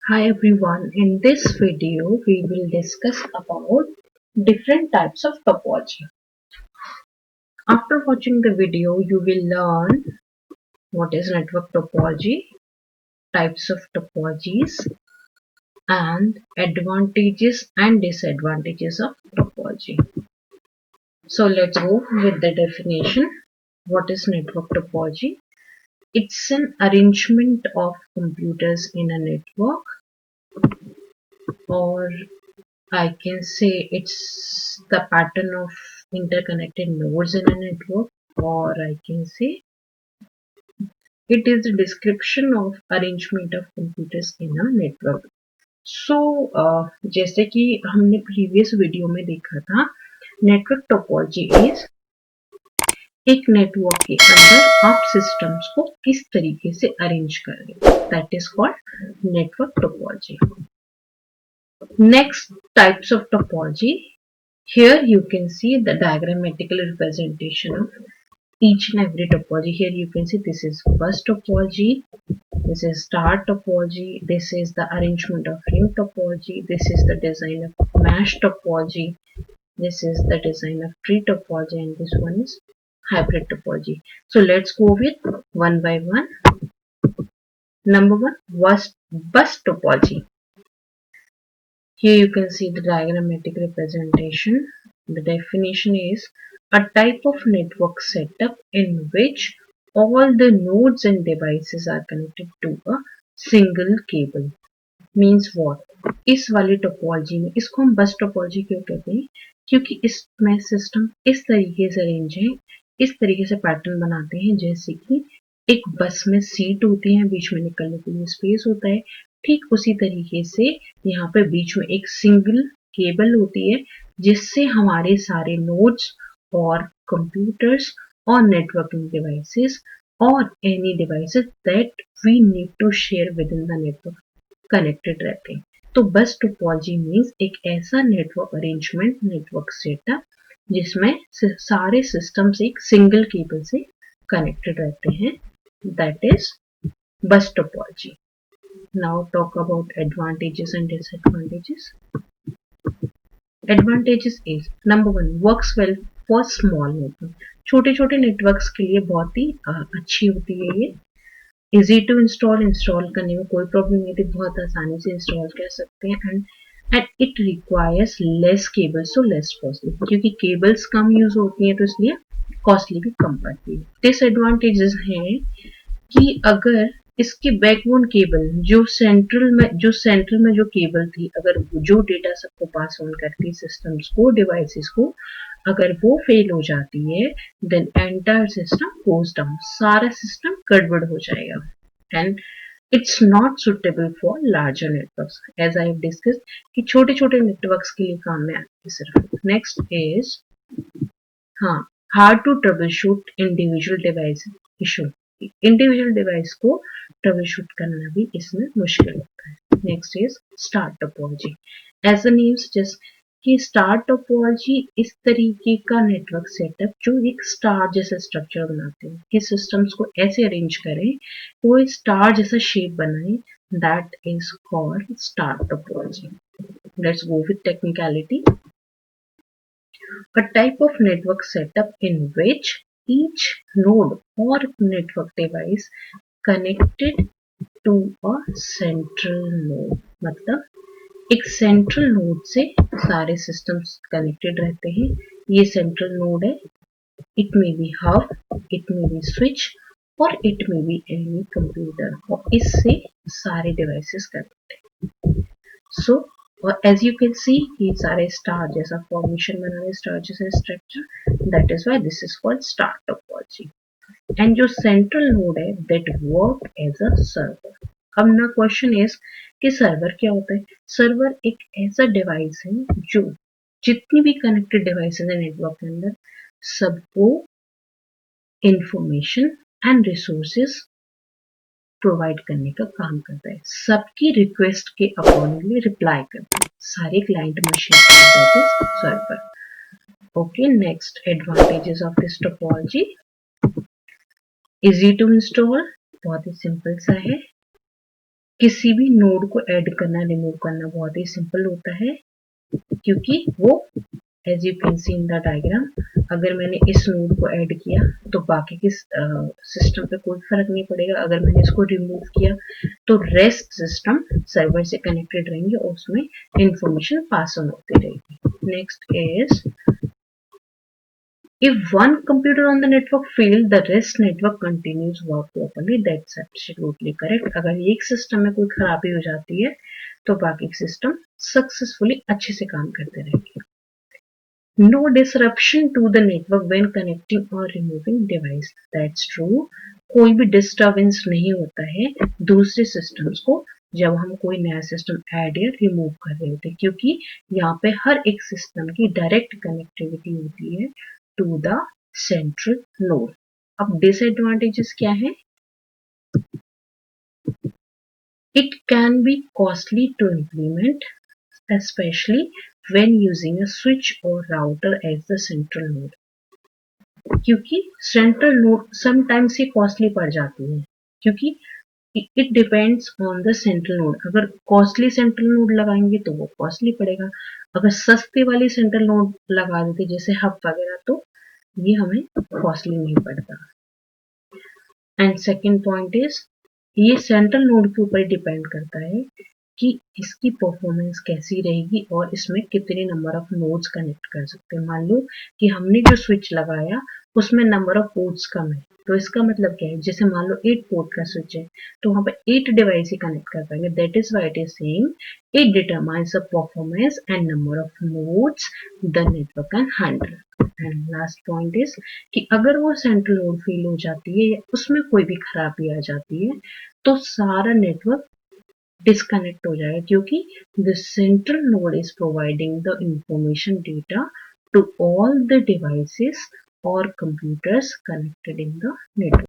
Hi everyone, in this video we will discuss about different types of topology. After watching the video you will learn what is network topology, types of topologies and advantages and disadvantages of topology. So let's go with the definition. What is network topology? It's an arrangement of computers in a network, or I can say it's the pattern of interconnected nodes in a network, or I can say it is a description of arrangement of computers in a network. So जैसे कि हमने previous video में देखा था, network topology is एक network के अंदर आप सिस्टम्स को किस तरीके से अरेंज कर रहे हो, that is called network topology. Next types of topology. Here you can see the diagrammatical representation of each and every topology. Here you can see this is bus topology, this is star topology, this is the arrangement of ring topology, this is the design of mesh topology, this is the design of tree topology, and this one is hybrid topology. So let's go with one by one. Number one, bus topology. Here you can see the diagrammatic representation. The definition is a type of network setup in which all the nodes and devices are connected to a single cable. Means what? इस वाली topology में इसको हम बस topology क्यों कहते हैं? क्योंकि इसमें सिस्टम इस तरीके से अरेंज है, इस तरीके से पैटर्न बनाते हैं जैसे कि एक बस में सीट होती है, बीच में निकलने के लिए स्पेस होता है. ठीक उसी तरीके से यहाँ पे बीच में एक सिंगल केबल होती है जिससे हमारे सारे नोड्स और कंप्यूटर्स और नेटवर्किंग डिवाइसेस और any devices that we need to share with in the network connected रहते हैं. तो बस टोपोलॉजी मीन्स एक ऐसा नेटवर्क अरेंजमेंट, नेटवर्क सेटअप जिसमें सारे सिस्टम्स एक सिंगल केबल से कनेक्टेड रहते हैं, that is bus topology. Now talk about advantages and disadvantages. Advantages is number one, works well for small network. छोटे छोटे नेटवर्क्स के लिए बहुत ही अच्छी होती है ये. इजी टू इंस्टॉल करने में कोई प्रॉब्लम नहीं थी, बहुत आसानी से इंस्टॉल कर सकते हैं. And it requires less cables, so less costly, क्योंकि केबल्स कम यूज होती हैं तो इसलिए कॉस्टली भी कम पड़ती है. डिसएडवांटेजेस हैं कि अगर इसकी बैकबोन केबल जो सेंट्रल में जो केबल थी, अगर जो डेटा सबको पास ऑन करती है सिस्टम्स को, डिवाइसेस को, अगर वो फेल हो जाती है then entire system goes down, सारा सिस्टम गड़बड़ हो जाएगा. And it's not suitable for larger networks, as I have discussed कि छोटे छोटे नेटवर्क्स के लिए काम में आती है सिर्फ. Next is hard to troubleshoot individual device issue. Individual device को ट्रबल शूट करना भी इसमें मुश्किल होता है. Next is star topology. As the name suggest कि स्टार टोपोलॉजी इस तरीके का नेटवर्क सेटअप जो एक स्टार जैसा स्ट्रक्चर बनाते हैं, कि सिस्टम्स को ऐसे अरेंज करें वो स्टार जैसा शेप बनाए, that is called star topology. Let's go with technicality. A type of network setup in which each node or network device connected to a central node. मतलब एक सेंट्रल नोड से सारे systems connected रहते हैं. ये central node है. It may be hub, it may be switch और it may be any computer, और इससे सारे डिवाइसेस कनेक्टेड हैं. सो और एज यू कैन सी ये सारे स्टार जैसा फॉर्मेशन बना रहे, स्टार जैसा structure, that is why this is called star topology. And जो सेंट्रल नोड है that work as a server. अब ना क्वेश्चन इज कि सर्वर क्या होता है. सर्वर एक ऐसा डिवाइस है जो जितनी भी कनेक्टेड डिवाइसेस है नेटवर्क के अंदर सबको इंफॉर्मेशन एंड रिसोर्सेज प्रोवाइड करने का काम करता है, सबकी रिक्वेस्ट के अकॉर्डिंगली रिप्लाई करता है, सारे client machine, that is server. Okay, next advantages of this topology. Easy to install, बहुत ही सिंपल सा है. किसी भी नोड को ऐड करना रिमूव करना बहुत ही सिंपल होता है, क्योंकि वो as you can see in the diagram, अगर मैंने इस नोड को ऐड किया तो बाकी के सिस्टम पे कोई फर्क नहीं पड़ेगा। अगर मैंने इसको रिमूव किया तो रेस्ट सिस्टम सर्वर से कनेक्टेड रहेंगे और उसमें इंफॉर्मेशन पास ऑन होती रहेगी। Next is, if one computer on the network fails, the rest network continues work properly. That's absolutely correct. अगर एक सिस्टम में कोई खराबी हो जाती है तो बाकी सिस्टम सक्सेसफुली अच्छे से काम करते रहेंगे। No disruption to the network when connecting or removing device. That's true. कोई भी डिस्टर्बेंस नहीं होता है दूसरे सिस्टम्स को जब हम कोई नया सिस्टम ऐड या रिमूव कर रहे होते हैं, क्योंकि यहाँ पे हर एक सिस्टम की डायरेक्ट कनेक्टिविटी होती है टू द सेंट्रल नोड। अब डिसएडवांटेजेस क्या है? It can be costly to implement, especially when using a switch or router as the central node. क्योंकि सेंट्रल नोड समटाइम्स ये कॉस्टली पड़ जाती है, क्योंकि it depends on the central node. अगर कॉस्टली सेंट्रल नोड लगाएंगे तो वो कॉस्टली पड़ेगा, अगर सस्ते वाली सेंट्रल नोड लगा देते जैसे हब वगैरह तो ये हमें कॉस्टली नहीं पड़ता। एंड सेकेंड पॉइंट इज, ये सेंट्रल नोड के ऊपर डिपेंड करता है कि इसकी परफॉर्मेंस कैसी रहेगी और इसमें कितने नंबर ऑफ नोड्स कनेक्ट कर सकते हैं। मान लो कि हमने जो स्विच लगाया उसमें नंबर ऑफ पोर्ट्स कम है, तो इसका मतलब क्या है, जैसे मान लो 8 पोर्ट का स्विच है तो वहां पर 8 डिवाइस ही कनेक्ट कर पाएंगे। That is why it is saying it determines the performance and number of nodes the network can handle. And last point is कि अगर वो सेंट्रल नोड फेल हो जाती है या उसमें कोई भी खराबी आ जाती है तो सारा नेटवर्क डिस्कनेक्ट हो जाएगा, क्योंकि the central node is providing the information data to all the devices or computers connected in the network.